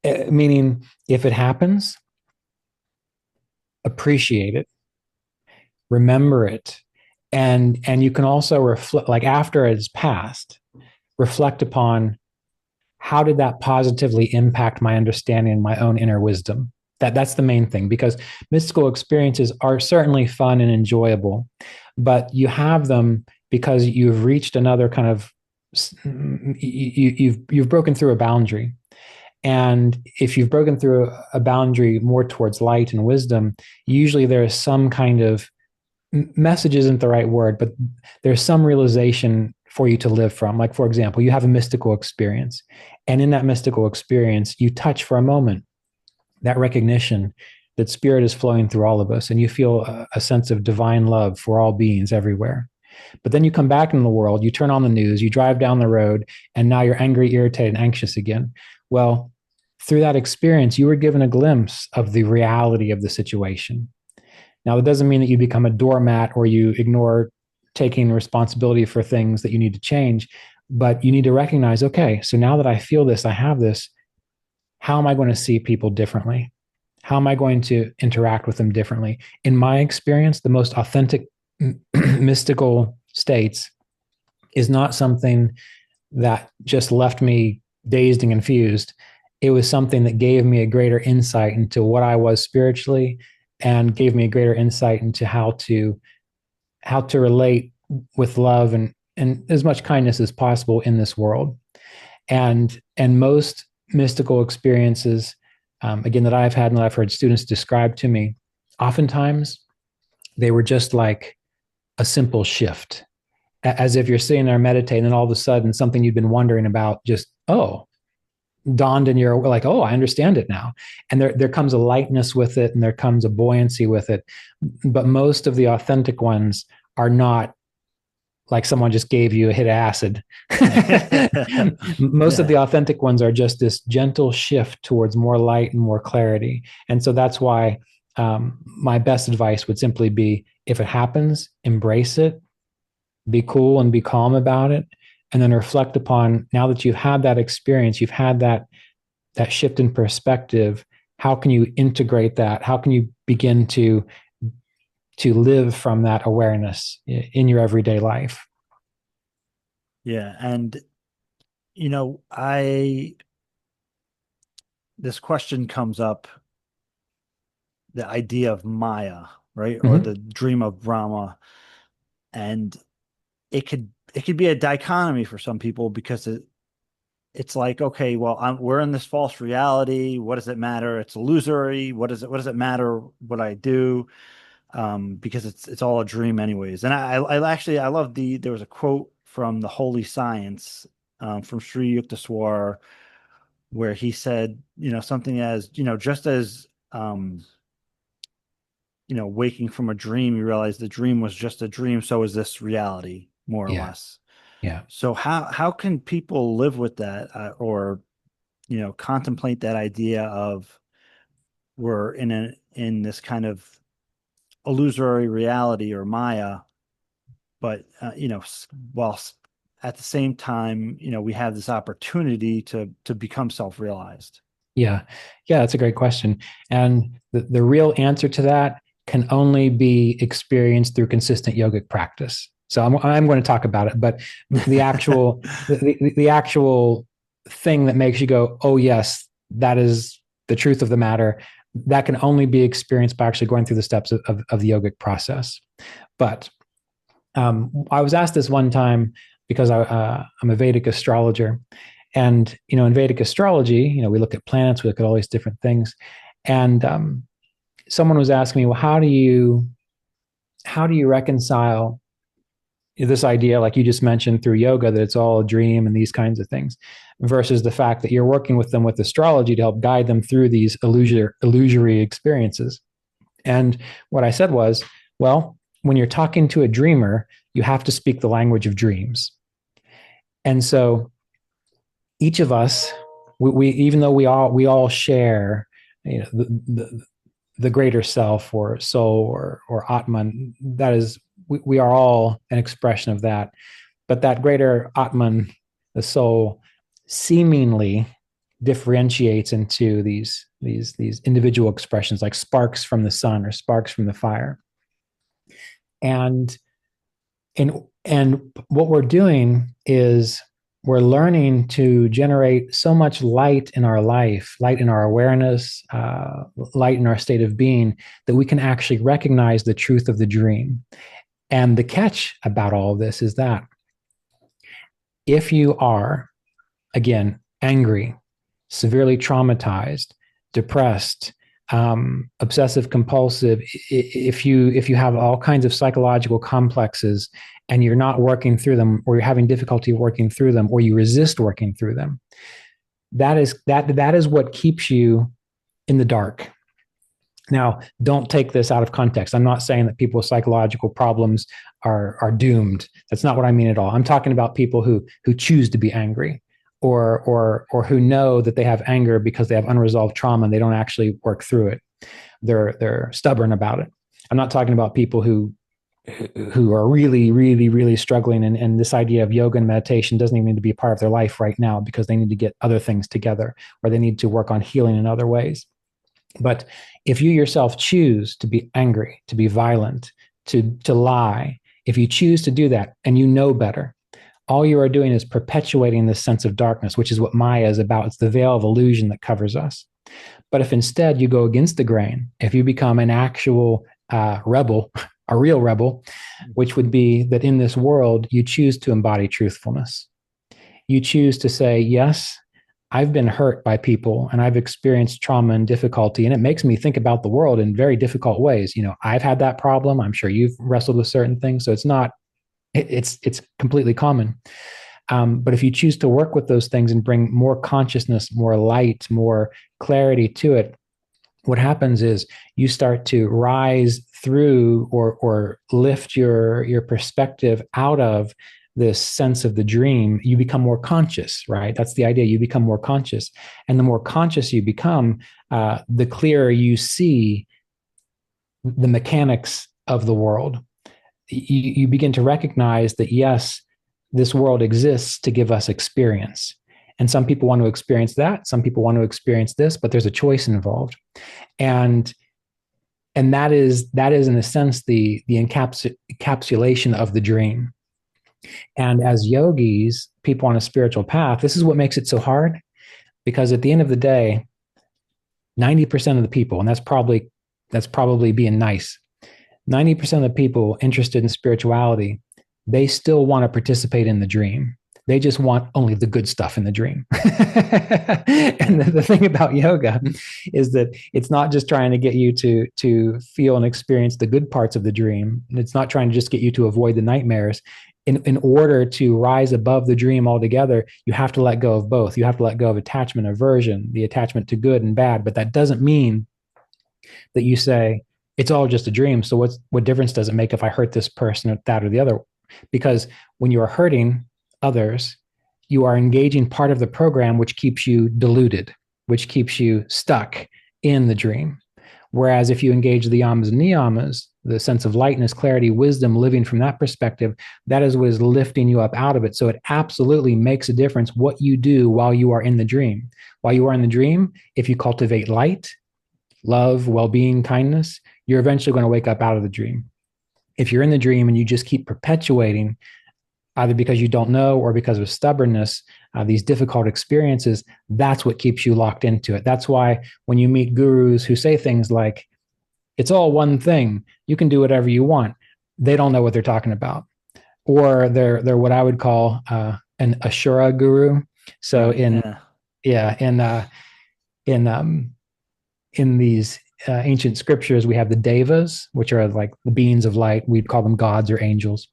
meaning, if it happens, appreciate it, remember it, and you can also reflect, like after it's passed, reflect upon how did that positively impact my understanding and my own inner wisdom. That's the main thing, because mystical experiences are certainly fun and enjoyable, but you have them because you've reached another kind of you've broken through a boundary. And if you've broken through a boundary more towards light and wisdom, usually there is some kind of message isn't the right word, but there's some realization for you to live from. Like, for example, you have a mystical experience, and in that mystical experience, you touch for a moment that recognition that spirit is flowing through all of us, and you feel a sense of divine love for all beings everywhere. But then you come back in the world, you turn on the news, you drive down the road, and now you're angry, irritated, and anxious again. Well, through that experience, you were given a glimpse of the reality of the situation. Now, that doesn't mean that you become a doormat or you ignore taking responsibility for things that you need to change, but you need to recognize, okay, so now that I feel this, I have this, how am I going to see people differently? How am I going to interact with them differently? In my experience, the most authentic mystical states is not something that just left me dazed and confused. It was something that gave me a greater insight into what I was spiritually and gave me a greater insight into how to relate with love and as much kindness as possible in this world. And most mystical experiences, again, that I've had and that I've heard students describe to me, oftentimes they were just like a simple shift, as if you're sitting there meditating and all of a sudden something you've been wondering about just, oh, dawned in your, like, oh, I understand it now. And there comes a lightness with it and there comes a buoyancy with it. But most of the authentic ones are not like someone just gave you a hit of acid. Most of yeah, the authentic ones are just this gentle shift towards more light and more clarity. And so that's why my best advice would simply be, if it happens, embrace it, be cool and be calm about it, and then reflect upon, now that you've had that experience, you've had that shift in perspective, how can you integrate that? How can you begin to live from that awareness in your everyday life? yeah. And I this question comes up, the idea of Maya, right? Or the Mm-hmm. dream of Brahma. And it could be a dichotomy for some people because it's like, okay, well, we're in this false reality. What does it matter? It's illusory. What does it matter what I do? Because it's all a dream anyways. And I actually I love there was a quote from the Holy Science, from Sri Yukteswar, where he said, something as, just as, waking from a dream, you realize the dream was just a dream. So is this reality, more or Yeah. less. Yeah. So how can people live with that, or, contemplate that idea of we're in this kind of illusory reality or Maya, but, while at the same time, we have this opportunity to become self-realized. Yeah. Yeah, that's a great question. And the real answer to that can only be experienced through consistent yogic practice. So I'm going to talk about it, but the actual the actual thing that makes you go, oh yes, that is the truth of the matter, that can only be experienced by actually going through the steps of the yogic process. But I was asked this one time because I'm a Vedic astrologer, and in Vedic astrology, we look at planets, we look at all these different things, and someone was asking me, well, how do you reconcile this idea, like you just mentioned, through yoga, that it's all a dream and these kinds of things, versus the fact that you're working with them with astrology to help guide them through these illusory experiences. And what I said was, well, when you're talking to a dreamer, you have to speak the language of dreams. And so each of us, we even though we all share, the greater self or soul or Atman, that is, we are all an expression of that. But that greater Atman, the soul, seemingly differentiates into these individual expressions, like sparks from the sun or sparks from the fire. And and what we're doing is we're learning to generate so much light in our life, light in our awareness, light in our state of being, that we can actually recognize the truth of the dream. And the catch about all of this is that if you are, again, angry, severely traumatized, depressed, obsessive compulsive, if you have all kinds of psychological complexes and you're not working through them, or you're having difficulty working through them, or you resist working through them, that is what keeps you in the dark. Now, don't take this out of context. I'm not saying that people with psychological problems are doomed. That's not what I mean at all. I'm talking about people who choose to be angry, or who know that they have anger because they have unresolved trauma and they don't actually work through it. They're stubborn about it. I'm not talking about people who are really, really, really struggling, and this idea of yoga and meditation doesn't even need to be a part of their life right now because they need to get other things together, or they need to work on healing in other ways. But if you yourself choose to be angry, to be violent, to lie, if you choose to do that and you know better, all you are doing is perpetuating this sense of darkness, which is what Maya is about. It's the veil of illusion that covers us. But if instead you go against the grain, if you become an actual rebel, a real rebel, which would be that in this world, you choose to embody truthfulness. You choose to say, yes, I've been hurt by people and I've experienced trauma and difficulty, and it makes me think about the world in very difficult ways. I've had that problem. I'm sure you've wrestled with certain things. So it's completely common. But if you choose to work with those things and bring more consciousness, more light, more clarity to it, what happens is you start to rise through, or lift your perspective out of this sense of the dream. You become more conscious, right? That's the idea. You become more conscious. And the more conscious you become, the clearer you see the mechanics of the world. You begin to recognize that, yes, this world exists to give us experience. And some people want to experience that. Some people want to experience this, but there's a choice involved. And that is in a sense the encapsulation of the dream. And as yogis, people on a spiritual path, this is what makes it so hard, because at the end of the day, 90% of the people, and that's probably being nice, 90% of the people interested in spirituality, they still want to participate in the dream. They just want only the good stuff in the dream. And the thing about yoga is that it's not just trying to get you to feel and experience the good parts of the dream. It's not trying to just get you to avoid the nightmares. in order to rise above the dream altogether, you have to let go of both. You have to let go of attachment, aversion, the attachment to good and bad. But that doesn't mean that you say it's all just a dream. So what difference does it make if I hurt this person or that or the other? Because when you are hurting others, you are engaging part of the program which keeps you deluded, which keeps you stuck in the dream. Whereas if you engage the yamas and niyamas, the sense of lightness, clarity, wisdom, living from that perspective, that is what is lifting you up out of it. So it absolutely makes a difference what you do while you are in the dream. While you are in the dream, if you cultivate light, love, well-being, kindness, you're eventually going to wake up out of the dream. If you're in the dream and you just keep perpetuating, either because you don't know or because of stubbornness, these difficult experiences, that's what keeps you locked into it. That's why when you meet gurus who say things like, it's all one thing, you can do whatever you want, they don't know what they're talking about. Or they're what I would call an Ashura guru. So Right. Yeah. in these ancient scriptures, we have the devas, which are like the beings of light. We'd call them gods or angels.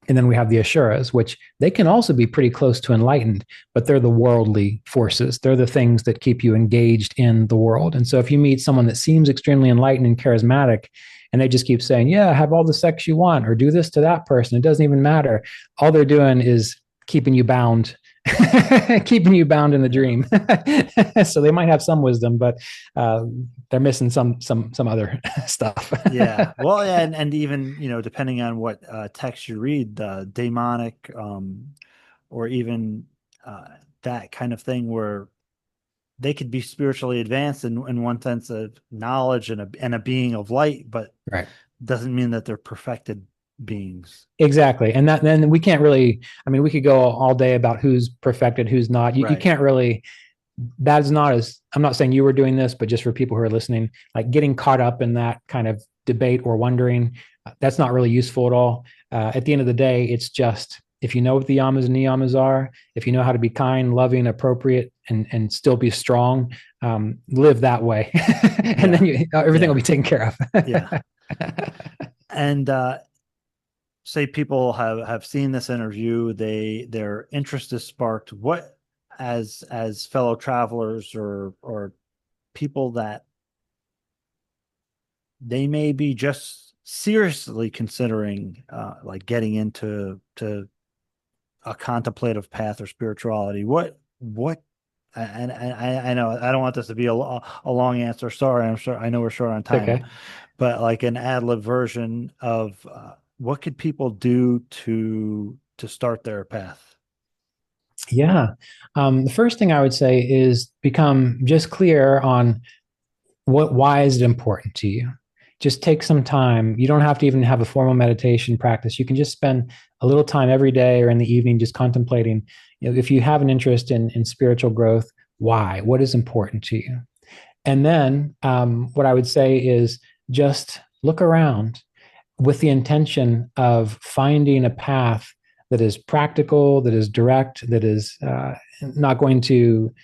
And then we have the Ashuras, which they can also be pretty close to enlightened, but they're the worldly forces. They're the things that keep you engaged in the world. And so if you meet someone that seems extremely enlightened and charismatic, and they just keep saying, yeah, have all the sex you want, or do this to that person, it doesn't even matter. All they're doing is keeping you bound, keeping you bound in the Yeah. dream. So they might have some wisdom, but they're missing some other stuff. Yeah. Well, yeah, and even, depending on what text you read, the demonic, or even that kind of thing where they could be spiritually advanced in one sense of knowledge and a being of light, but Right. doesn't mean that they're perfected beings. Exactly. And that then we can't really, I mean, we could go all day about who's perfected, who's not. You Right. can't really, that is not as, I'm not saying you were doing this, but just for people who are listening, like getting caught up in that kind of debate or wondering, that's not really useful at all. At the end of the day, it's just, if you know what the yamas and niyamas are, if you know how to be kind, loving, appropriate, and still be strong, live that way. And Yeah. then everything will Yeah. be taken care Yeah. of. And say people have seen this interview, their interest is sparked. What, as fellow travelers or people that they may be just seriously considering like getting into to a contemplative path or spirituality, what and I know I don't want this to be a long answer. Sorry, I'm sure I know we're short on time, Okay. but like an ad lib version of what could people do to start their path? Yeah. The first thing I would say is become just clear on why is it important to you? Just take some time. You don't have to even have a formal meditation practice. You can just spend a little time every day or in the evening just contemplating, if you have an interest in spiritual growth, why? What is important to you? And then what I would say is just look around with the intention of finding a path that is practical, that is direct, that is not going to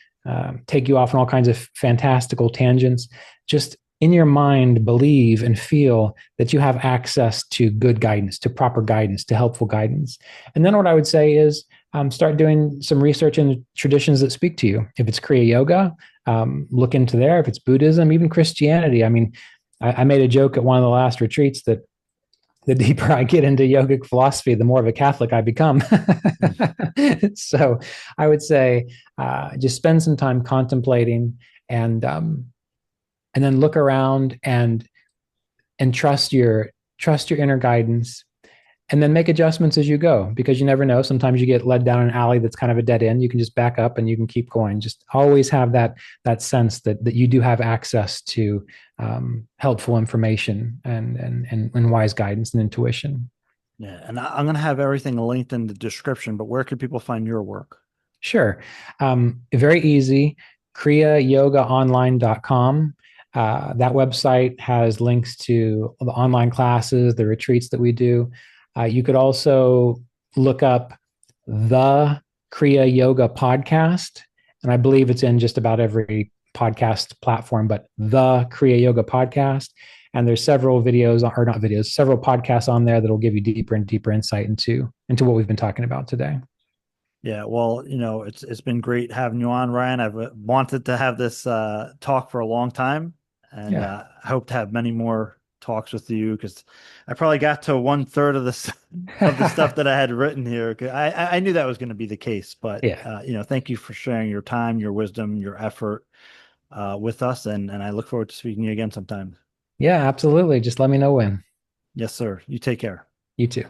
take you off on all kinds of fantastical tangents. Just in your mind, believe and feel that you have access to good guidance, to proper guidance, to helpful guidance. And then what I would say is start doing some research in the traditions that speak to you. If it's Kriya Yoga, look into there. If it's Buddhism, even Christianity. I mean, I made a joke at one of the last retreats that the deeper I get into yogic philosophy, the more of a Catholic I become. So I would say just spend some time contemplating and then look around and trust your inner guidance, and then make adjustments as you go, because you never know. Sometimes you get led down an alley that's kind of a dead end. You can just back up and you can keep going. Just always have that sense that you do have access to helpful information and wise guidance and intuition. Yeah, and I'm going to have everything linked in the description, but where can people find your work? Sure. Very easy. KriyaYogaOnline.com. That website has links to the online classes, the retreats that we do. You could also look up the Kriya Yoga podcast, and I believe it's in just about every podcast platform, but the Kriya Yoga podcast. And there's several videos, or not videos, several podcasts on there that'll give you deeper and deeper insight into what we've been talking about today. Yeah, well, it's been great having you on, Ryan. I've wanted to have this talk for a long time, and Yeah. I hope to have many more talks with you because I probably got to one third of this of the stuff that I had written here. 'Cause I knew that was going to be the case, but Yeah. thank you for sharing your time, your wisdom, your effort with us, and I look forward to speaking to you again sometime. Yeah, absolutely. Just let me know when. Yes, sir. You take care. You too.